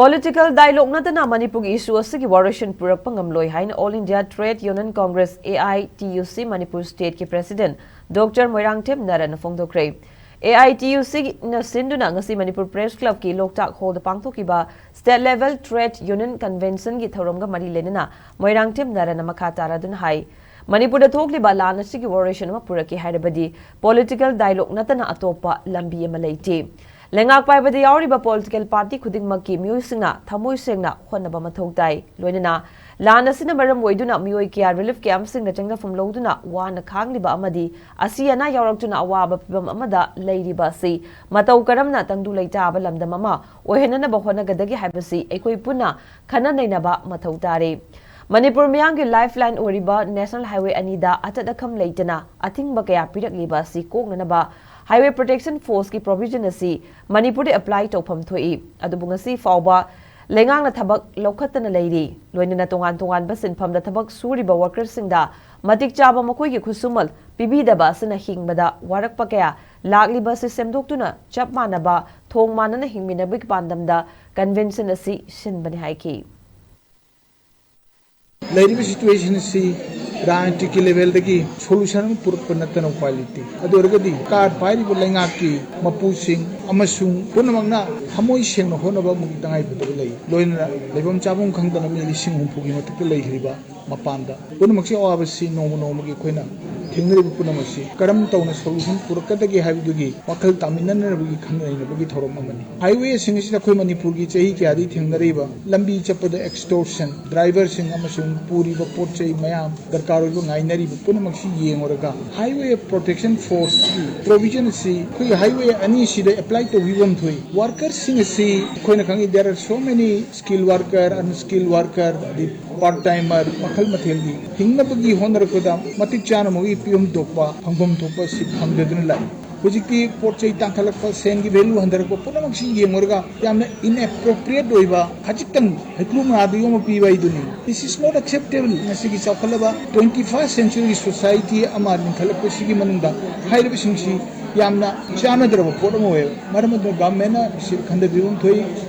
Political dialogue Nattana Manipur issue Asigi Waroisin Purakpa Ngamloi haina All India Trade Union Congress AITUC Manipur State ki President Dr. Moirangthem Nara na phongdokkhre. AITUC na sinduna ngasi Manipur Press Club ki Loktak Hall da pangthokiba State Level Trade Union Convention ki thoromga mari lenana Moirangthem Nara na makha taradun hai. Manipur da thokliba lan Asigi Waroisin Puraki hairabadi political dialogue Nattana atopa lambi ama leite. Lengak pai badi yauriba political party khudingmakki miyuisingna thamoi sengna khonnaba mathau tai loinana lana sina maram oiduna miyoi kya relief camp singna changna from loduna wana khangliba amadi asiana yauraktuna awaba pibam amada leiriba si matau karamna tangdu leita aba lamdam ama ohenana ba honagadagi haibasi ekoi puna khana nainaba mathau tare. Manipur Miyangi Lifeline Oriba National Highway Anida Atadakam Leitana Athingba kaya pirakliba si koknanaba Highway Protection Force ki provision asi Manipur apply topam thoi adubungasi fawba lengang na thabak lokhatana leiri loinana tongan ba sinpham da thabak suriba workers singda matik chaba makoi ki khusumal pibidaba sina hingbada warakpa kaya lagliba si semdoktuna chapmanaba thongmanana hingminabik pandamda convention asi sinbani haiki Lady situation see राजनीतिक level दगी solution पुरप नतन quality अदोरगदी car पाइरि बलंगाकी मपुसिंग अमसुंग पुनमंगना हमोइ Seng होनबा मुगी तंगाइ बदल लई लोइना लेबम चाबुं खंगदन मी लिसिंग हुफुगी मतक लैहरिबा मपांदा पुनमक्सी अवाबसी नोम नोमगी खोइना थेंगरिबु पुनमसी करम तौना solution पुरकदगी हाबिदुगी वखल तामिननरबगी खंगनैनबगी theorem अमनी highway सिंगसी तखोइ मणिपुरगी चही क्यादी थेंगरिबा लंबी चपद extortion driver Singh अमसुंग पूरीबा पोटचै मयाम दरकारोइबो ngainaribu punamaksi yengoraga highway protection force provision si koi highway ani sida apply to vibam thui workers sing si koina kangi there are so many skilled worker unskilled worker the part timer makhal mathelgi hingnabagi honarakoda matik chana mogi pium dokpa phangom thokpa si phangdedun lai Hujiki portray tangkalakpa sengi value handarako punamaksi yengorga yamna inappropriate doiba hajitang heklum adiyo mo piba iduni this is not acceptable nasigi chawkhalaba 21st century society amar ningkhalakpa sigi manungda hairiba singsi yamna chana daraba podamoe maramad government na sir khanda bium thoi